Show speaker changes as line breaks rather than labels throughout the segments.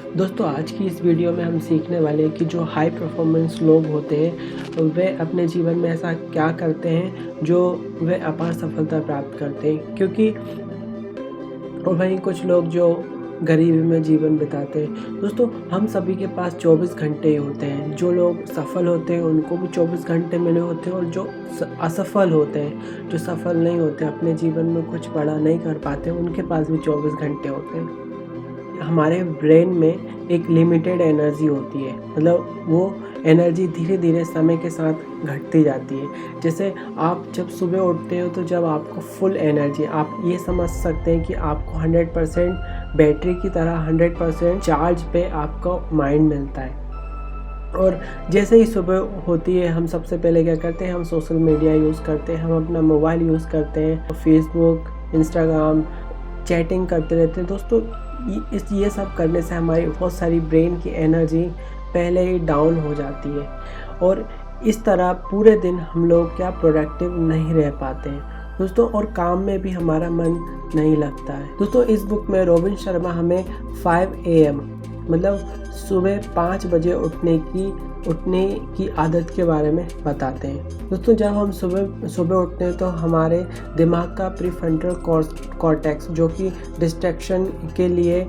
दोस्तों आज की इस वीडियो में हम सीखने वाले हैं कि जो हाई परफॉर्मेंस लोग होते हैं वे अपने जीवन में ऐसा क्या करते हैं जो वे अपार सफलता प्राप्त करते हैं, क्योंकि और वहीं कुछ लोग जो गरीबी में जीवन बिताते हैं। दोस्तों हम सभी के पास 24 घंटे ही होते हैं। जो लोग सफल होते हैं उनको भी 24 घंटे मिले होते हैं, और जो असफल होते हैं, जो सफल नहीं होते, अपने जीवन में कुछ बड़ा नहीं कर पाते, उनके पास भी 24 घंटे होते हैं। हमारे ब्रेन में एक लिमिटेड एनर्जी होती है, मतलब वो एनर्जी धीरे धीरे समय के साथ घटती जाती है। जैसे आप जब सुबह उठते हो तो जब आपको फुल एनर्जी, आप ये समझ सकते हैं कि आपको 100% बैटरी की तरह 100% चार्ज पे आपका माइंड मिलता है। और जैसे ही सुबह होती है हम सबसे पहले क्या करते हैं, हम सोशल मीडिया यूज़ करते हैं, हम अपना मोबाइल यूज़ करते हैं, फेसबुक, इंस्टाग्राम, चैटिंग करते रहते हैं। दोस्तों ये सब करने से हमारी बहुत सारी ब्रेन की एनर्जी पहले ही डाउन हो जाती है, और इस तरह पूरे दिन हम लोग क्या प्रोडक्टिव नहीं रह पाते हैं दोस्तों, और काम में भी हमारा मन नहीं लगता है। दोस्तों इस बुक में रॉबिन शर्मा हमें 5 AM मतलब सुबह 5 बजे उठने की आदत के बारे में बताते हैं। दोस्तों जब हम सुबह उठते हैं तो हमारे दिमाग का प्रीफ्रंटल कॉर्टेक्स, जो कि डिस्ट्रैक्शन के लिए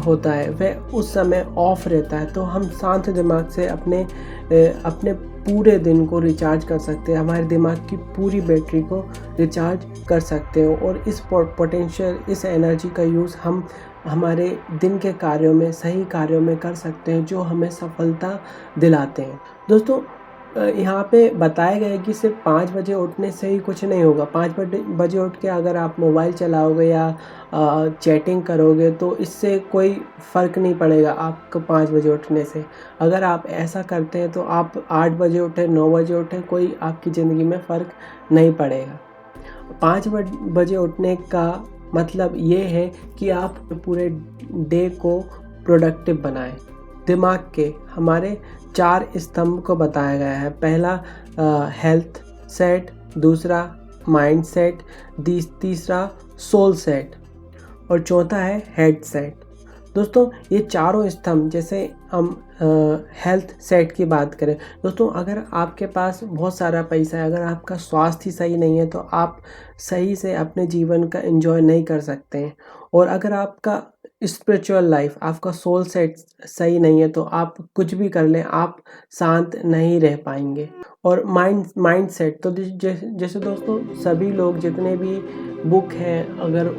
होता है, वह उस समय ऑफ रहता है। तो हम शांत दिमाग से अपने पूरे दिन को रिचार्ज कर सकते हैं, हमारे दिमाग की पूरी बैटरी को रिचार्ज कर सकते हो, और इस पोटेंशियल, इस एनर्जी का यूज़ हम हमारे दिन के कार्यों में, सही कार्यों में कर सकते हैं, जो हमें सफलता दिलाते हैं। दोस्तों यहाँ पे बताया गया है कि सिर्फ 5 बजे उठने से ही कुछ नहीं होगा। 5 बजे उठ के अगर आप मोबाइल चलाओगे या चैटिंग करोगे तो इससे कोई फ़र्क नहीं पड़ेगा आपको 5 बजे उठने से। अगर आप ऐसा करते हैं तो आप 8 बजे उठें, 9 बजे उठें, कोई आपकी ज़िंदगी में फ़र्क नहीं पड़ेगा। 5 बजे उठने का मतलब ये है कि आप पूरे डे को प्रोडक्टिव बनाएं। दिमाग के हमारे 4 स्तंभ को बताया गया है। पहला हेल्थ सेट, दूसरा माइंड सेट, तीसरा सोल सेट, और चौथा है हेड सेट। दोस्तों ये चारों स्तंभ, जैसे हम हेल्थ सेट की बात करें दोस्तों, अगर आपके पास बहुत सारा पैसा है, अगर आपका स्वास्थ्य ही सही नहीं है तो आप सही से अपने जीवन का एंजॉय नहीं कर सकते हैं। और अगर आपका स्पिरिचुअल लाइफ, आपका सोल सेट सही नहीं है तो आप कुछ भी कर लें, आप शांत नहीं रह पाएंगे। और माइंड सेट तो जैसे दोस्तों सभी लोग जितने भी बुक हैं, अगर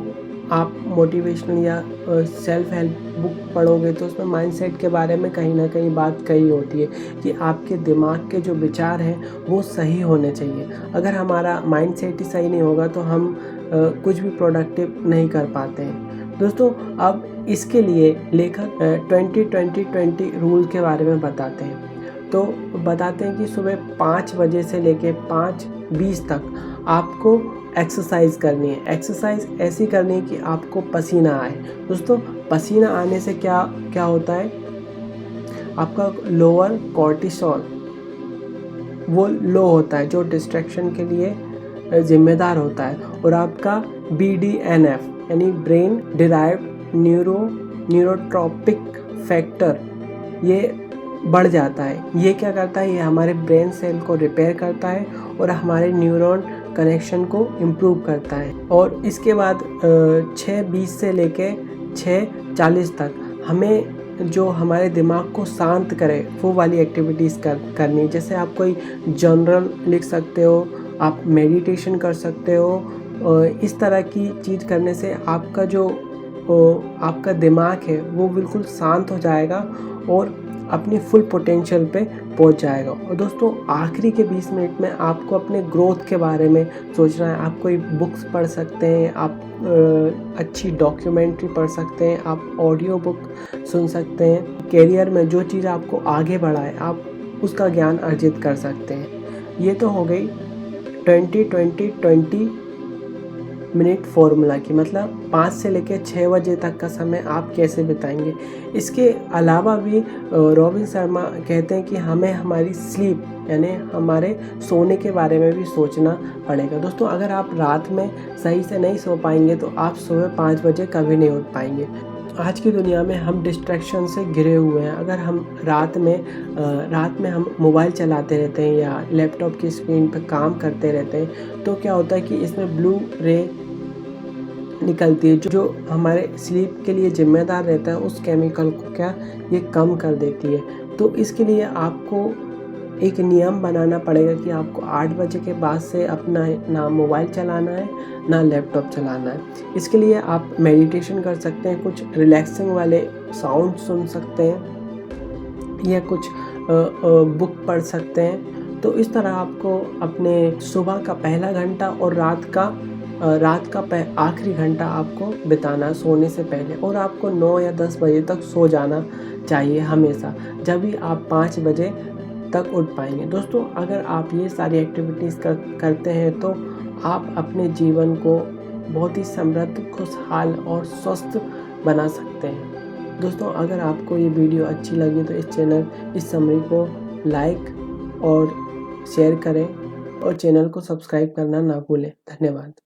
आप मोटिवेशनल या सेल्फ हेल्प बुक पढ़ोगे तो उसमें माइंडसेट के बारे में कहीं ना कहीं बात कही होती है कि आपके दिमाग के जो विचार हैं वो सही होने चाहिए। अगर हमारा माइंडसेट ही सही नहीं होगा तो हम कुछ भी प्रोडक्टिव नहीं कर पाते हैं। दोस्तों अब इसके लिए लेखक 20-20-20 रूल के बारे में बताते हैं। तो बताते हैं कि सुबह 5 बजे से लेके 5:20 तक आपको एक्सरसाइज करनी है। एक्सरसाइज ऐसी करनी है कि आपको पसीना आए। दोस्तों पसीना आने से क्या क्या होता है, आपका लोअर कॉर्टिसोल वो लो होता है, जो डिस्ट्रैक्शन के लिए जिम्मेदार होता है, और आपका BDNF यानी ब्रेन डिराइव्ड न्यूरोट्रॉपिक फैक्टर ये बढ़ जाता है। ये क्या करता है, ये हमारे ब्रेन सेल को रिपेयर करता है और हमारे न्यूरॉन कनेक्शन को इम्प्रूव करता है। और इसके बाद 6:20 से लेके 6:40 तक हमें जो हमारे दिमाग को शांत करे वो वाली एक्टिविटीज़ करनी। जैसे आप कोई जर्नल लिख सकते हो, आप मेडिटेशन कर सकते हो। इस तरह की चीज़ करने से आपका दिमाग है वो बिल्कुल शांत हो जाएगा और अपनी फुल पोटेंशियल पे पहुंच जाएगा। और दोस्तों आखिरी के 20 मिनट में आपको अपने ग्रोथ के बारे में सोचना है। आप कोई बुक्स पढ़ सकते हैं, आप अच्छी डॉक्यूमेंट्री पढ़ सकते हैं, आप ऑडियो बुक सुन सकते हैं। करियर में जो चीज़ आपको आगे बढ़ाए आप उसका ज्ञान अर्जित कर सकते हैं। ये तो हो गई 20-20-20 मिनट फॉर्मूला की, मतलब 5 से लेकर 6 बजे तक का समय आप कैसे बिताएंगे। इसके अलावा भी रॉबिन शर्मा कहते हैं कि हमें हमारी स्लीप यानी हमारे सोने के बारे में भी सोचना पड़ेगा। दोस्तों अगर आप रात में सही से नहीं सो पाएंगे तो आप सुबह 5 बजे कभी नहीं उठ पाएंगे। आज की दुनिया में हम डिस्ट्रैक्शन से घिरे हुए हैं। अगर हम रात में हम मोबाइल चलाते रहते हैं या लैपटॉप की स्क्रीन पे काम करते रहते हैं, तो क्या होता है कि इसमें ब्लू रे निकलती है, जो हमारे स्लीप के लिए ज़िम्मेदार रहता है, उस केमिकल को ये कम कर देती है। तो इसके लिए आपको एक नियम बनाना पड़ेगा कि आपको 8 बजे के बाद से अपना ना मोबाइल चलाना है, ना लैपटॉप चलाना है। इसके लिए आप मेडिटेशन कर सकते हैं, कुछ रिलैक्सिंग वाले साउंड सुन सकते हैं या कुछ बुक पढ़ सकते हैं। तो इस तरह आपको अपने सुबह का पहला घंटा और रात का आखिरी घंटा आपको बिताना है सोने से पहले, और आपको 9 या 10 बजे तक सो जाना चाहिए हमेशा, जब भी आप 5 बजे तक उठ पाएंगे। दोस्तों, अगर आप ये सारी एक्टिविटीज़ करते हैं तो आप अपने जीवन को बहुत ही समृद्ध, खुशहाल और स्वस्थ बना सकते हैं। दोस्तों, अगर आपको ये वीडियो अच्छी लगी तो इस समरी को लाइक और शेयर करें और चैनल को सब्सक्राइब करना ना भूलें। धन्यवाद।